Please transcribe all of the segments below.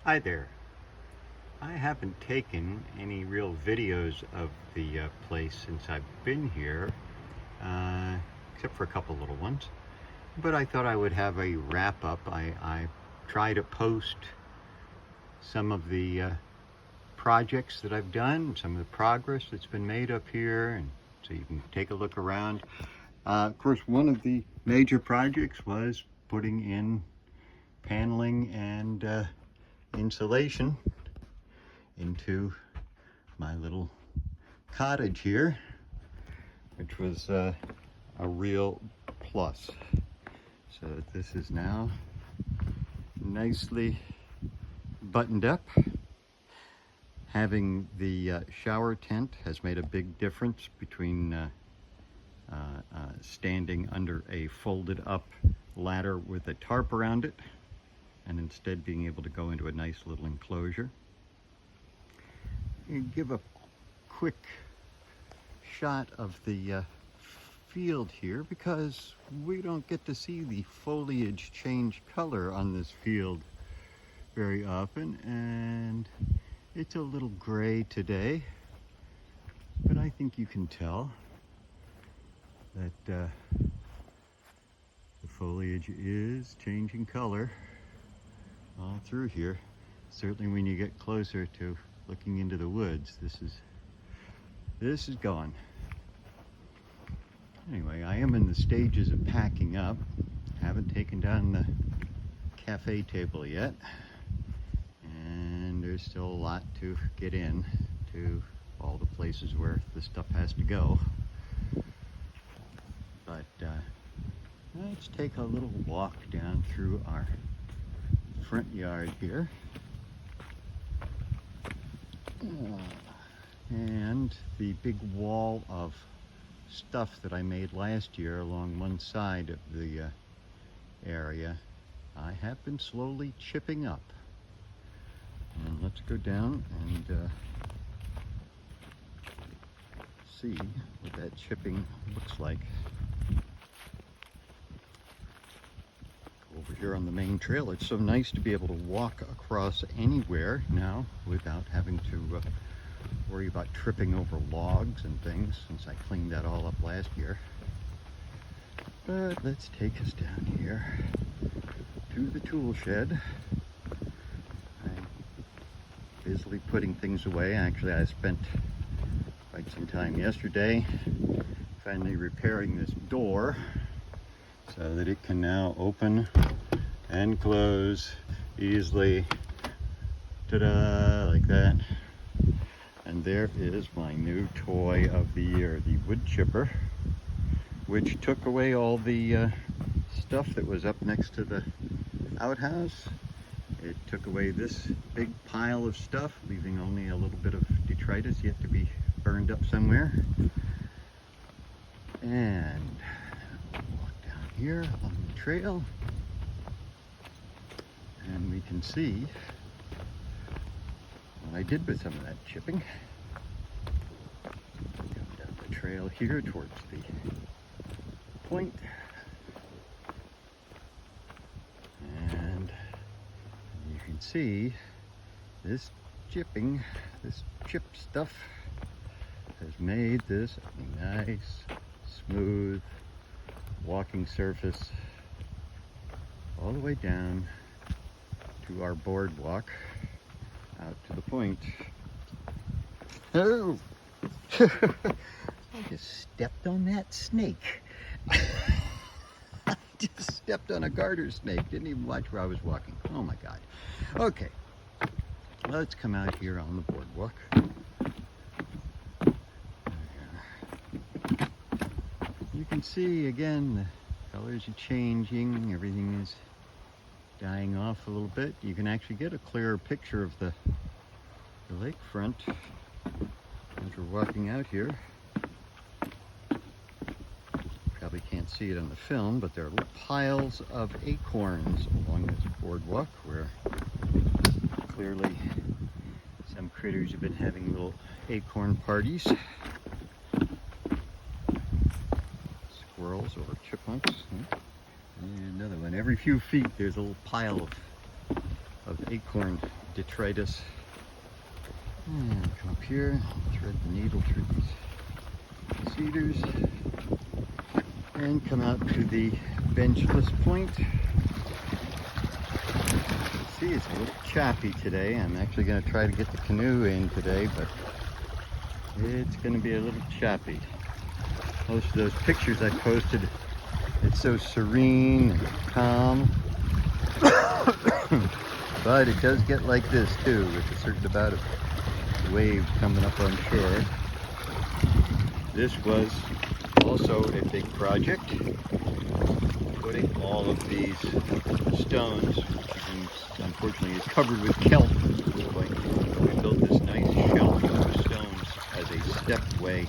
Hi there. I haven't taken any real videos of the place since I've been here, except for a couple little ones. But I thought I would have a wrap up. I try to post some of the projects that I've done, some of the progress that's been made up here, and so you can take a look around. Of course, one of the major projects was putting in paneling and insulation into my little cottage here, which was a real plus. So this is now nicely buttoned up. Having the shower tent has made a big difference between standing under a folded up ladder with a tarp around it and instead being able to go into a nice little enclosure. And give a quick shot of the field here because we don't get to see the foliage change color on this field very often, and it's a little gray today, but I think you can tell that the foliage is changing color all through here. Certainly when you get closer to looking into the woods, this is gone. Anyway, I am in the stages of packing up. Haven't taken down the cafe table yet, and there's still a lot to get in to all the places where the stuff has to go. But let's take a little walk down through our front yard here. And the big wall of stuff that I made last year along one side of the area, I have been slowly chipping up. And let's go down and see what that chipping looks like. Over here on the main trail, it's so nice to be able to walk across anywhere now without having to worry about tripping over logs and things, since I cleaned that all up last year. But let's take us down here to the tool shed. I'm busily putting things away. Actually, I spent quite some time yesterday finally repairing this door so that it can now open and close easily. Ta-da, like that. And there is my new toy of the year, the wood chipper, which took away all the stuff that was up next to the outhouse. It took away this big pile of stuff, leaving only a little bit of detritus yet to be burned up somewhere. And walk down here along the trail, and we can see what I did with some of that chipping. Come down the trail here towards the point, and you can see this chipping, this chip stuff has made this a nice, smooth walking surface all the way down to our boardwalk out to the point. Oh! I just stepped on that snake. I just stepped on a garter snake. Didn't even watch where I was walking. Oh my God. Okay, let's come out here on the boardwalk. You can see again the colors are changing. Everything is dying off a little bit. You can actually get a clearer picture of the lakefront as we're walking out here. Probably can't see it on the film, but there are little piles of acorns along this boardwalk where clearly some critters have been having little acorn parties. Squirrels or chipmunks. And another one. Every few feet there's a little pile of acorn detritus. And come up here, thread the needle through these cedars, and come out to the benchless point. See, it's a little choppy today. I'm actually going to try to get the canoe in today, but it's going to be a little choppy. Most of those pictures I posted, it's so serene and calm. But it does get like this too, with a certain amount of wave coming up on shore. This was also a big project, putting all of these stones, and unfortunately is covered with kelp at this point. We built this nice shelf of stones as a stepway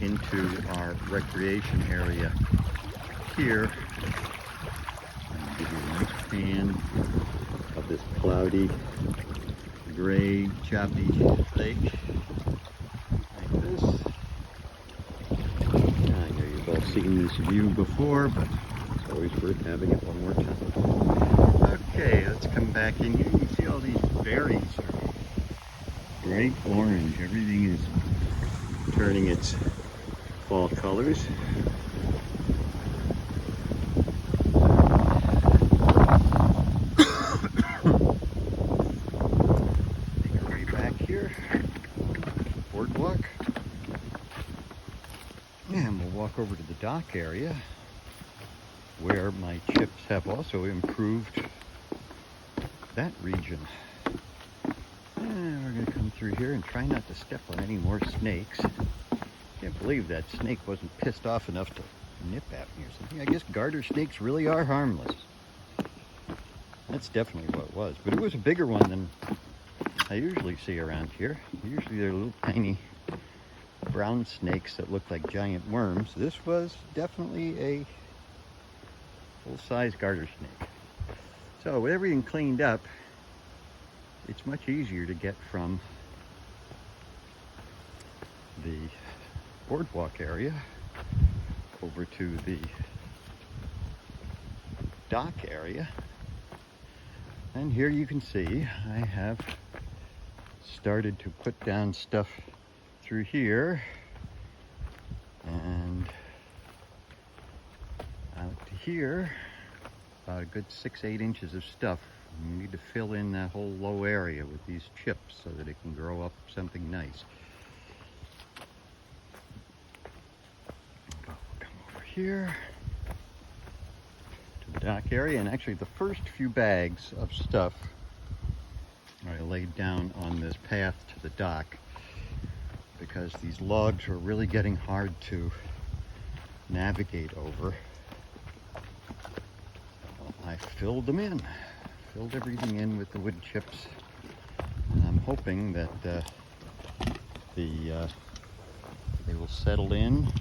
into our recreation area here. I'll give you a nice pan of this cloudy, gray, choppy lake like this. I know you've all seen this view before, but it's always worth having it one more time. Okay, let's come back in here. You see all these berries are bright orange. Everything is turning its fall colors. Make our way back here. Boardwalk. And we'll walk over to the dock area where my chips have also improved that region. And we're going to come through here and try not to step on any more snakes. Can't believe that snake wasn't pissed off enough to nip at me or something. I guess garter snakes really are harmless. That's definitely what it was. But it was a bigger one than I usually see around here. Usually they're little tiny brown snakes that look like giant worms. This was definitely a full-size garter snake. So with everything cleaned up, it's much easier to get from the boardwalk area over to the dock area. And here you can see I have started to put down stuff through here and out to here, about a good 6-8 inches of stuff. You need to fill in that whole low area with these chips so that it can grow up something nice. Come over here to the dock area, and actually the first few bags of stuff I laid down on this path to the dock because these logs were really getting hard to navigate over. I filled them in, filled everything in with the wood chips, and I'm hoping that they will settle in,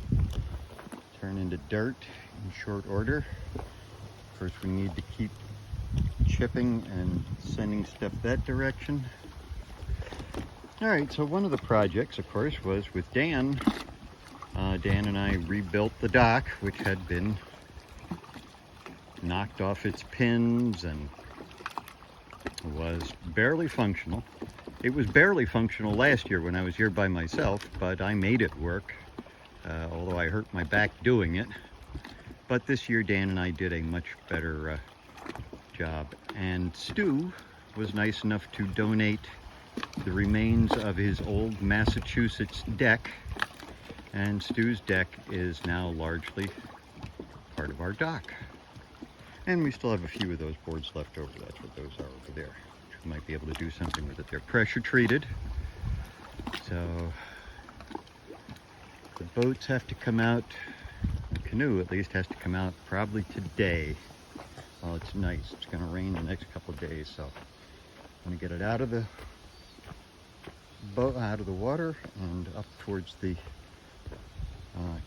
turn into dirt in short order. Of course, we need to keep chipping and sending stuff that direction. All right, so one of the projects, of course, was with Dan. Dan and I rebuilt the dock, which had been knocked off its pins and was barely functional. It was barely functional last year when I was here by myself, but I made it work, although I hurt my back doing it. But this year, Dan and I did a much better job. And Stu was nice enough to donate the remains of his old Massachusetts deck, and Stu's deck is now largely part of our dock. And we still have a few of those boards left over. That's what those are over there. We might be able to do something with it. They're pressure treated, so the boats have to come out. The canoe at least has to come out probably today. Well, it's nice. It's going to rain the next couple of days, so I'm going to get it out of the boat, out of the water, and up towards the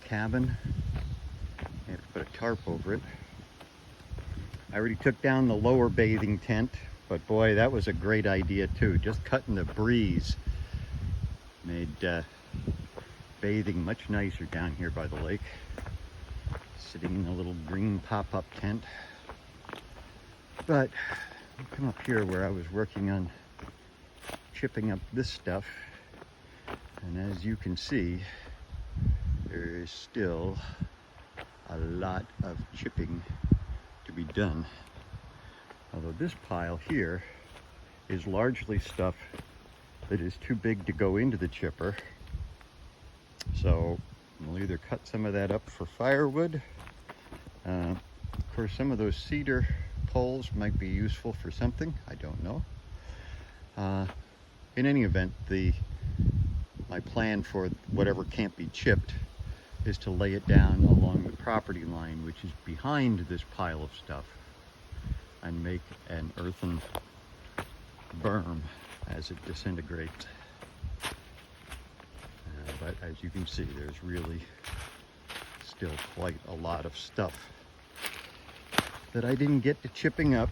cabin. I have to put a tarp over it. I already took down the lower bathing tent, but boy, that was a great idea too. Just cutting the breeze made bathing much nicer down here by the lake. Sitting in a little green pop-up tent. But come up here where I was working on chipping up this stuff, and as you can see, there is still a lot of chipping to be done. Although this pile here is largely stuff that is too big to go into the chipper. So we'll either cut some of that up for firewood. Of course, some of those cedar poles might be useful for something. I don't know. In any event, my plan for whatever can't be chipped is to lay it down along the property line, which is behind this pile of stuff, and make an earthen berm as it disintegrates. But as you can see, there's really still quite a lot of stuff that I didn't get to chipping up.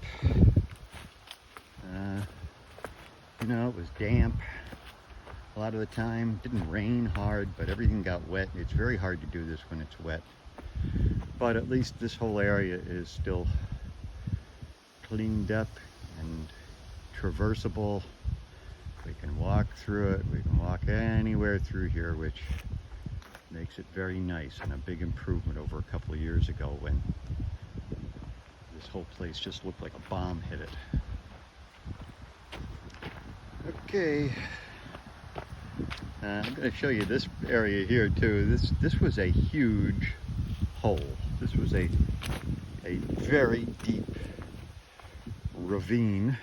You know, it was damp a lot of the time. It didn't rain hard, but everything got wet. It's very hard to do this when it's wet. But at least this whole area is still cleaned up and traversable. We can walk through it. We can walk anywhere through here, which makes it very nice and a big improvement over a couple of years ago when this whole place just looked like a bomb hit it. Okay, I'm going to show you this area here too. This was a huge hole. This was a very deep ravine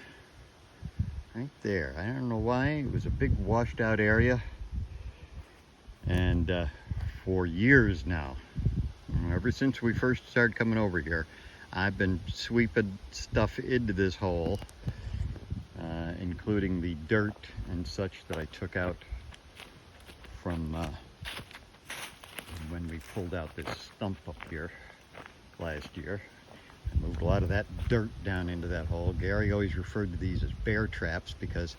right there. I don't know why. It was a big washed out area, and for years now, ever since we first started coming over here, I've been sweeping stuff into this hole, including the dirt and such that I took out from when we pulled out this stump up here last year. I moved a lot of that dirt down into that hole. Gary always referred to these as bear traps because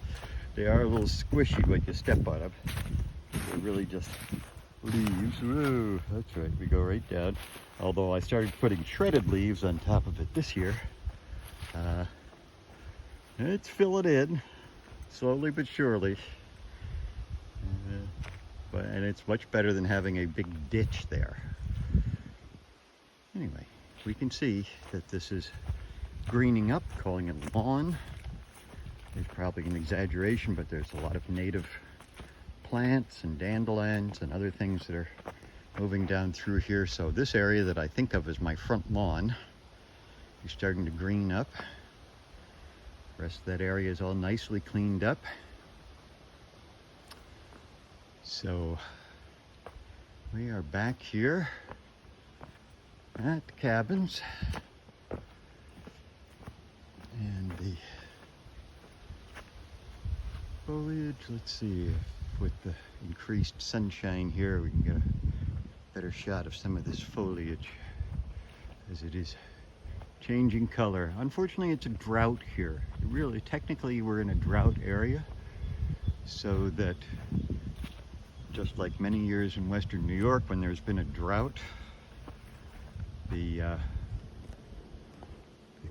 they are a little squishy when you step on them. They're really just leaves. Whoa, that's right, we go right down. Although I started putting shredded leaves on top of it this year. It's filling in, slowly but surely. And it's much better than having a big ditch there. Anyway, we can see that this is greening up, calling it lawn. There's probably an exaggeration, but there's a lot of native plants and dandelions and other things that are moving down through here. So this area that I think of as my front lawn is starting to green up. The rest of that area is all nicely cleaned up. So we are back here at the cabins, and the foliage, let's see if with the increased sunshine here we can get a better shot of some of this foliage as it is changing color. Unfortunately, it's a drought here. Really, technically we're in a drought area, so that just like many years in western New York when there's been a drought, the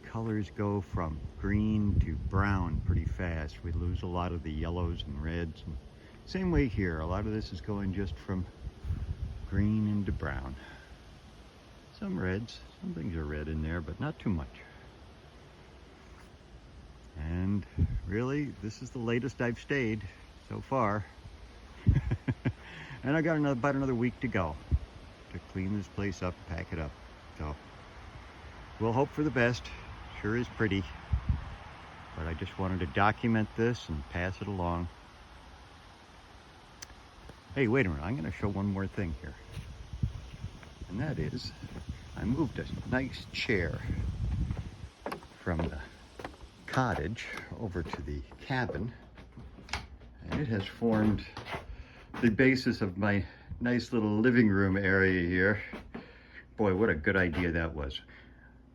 colors go from green to brown pretty fast. We lose a lot of the yellows and reds. And same way here, a lot of this is going just from green into brown. Some reds, some things are red in there, but not too much. And really, this is the latest I've stayed so far. And I got about another week to go to clean this place up, pack it up. So we'll hope for the best. Sure is pretty, but I just wanted to document this and pass it along. Hey, wait a minute, I'm going to show one more thing here. And that is, I moved a nice chair from the cottage over to the cabin, and it has formed the basis of my nice little living room area here. Boy, what a good idea that was.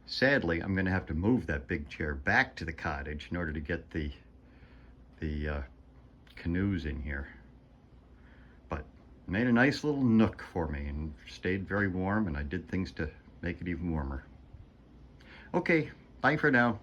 Sadly, I'm going to have to move that big chair back to the cottage in order to get the canoes in here. But it made a nice little nook for me and stayed very warm, and I did things to make it even warmer. Okay, bye for now.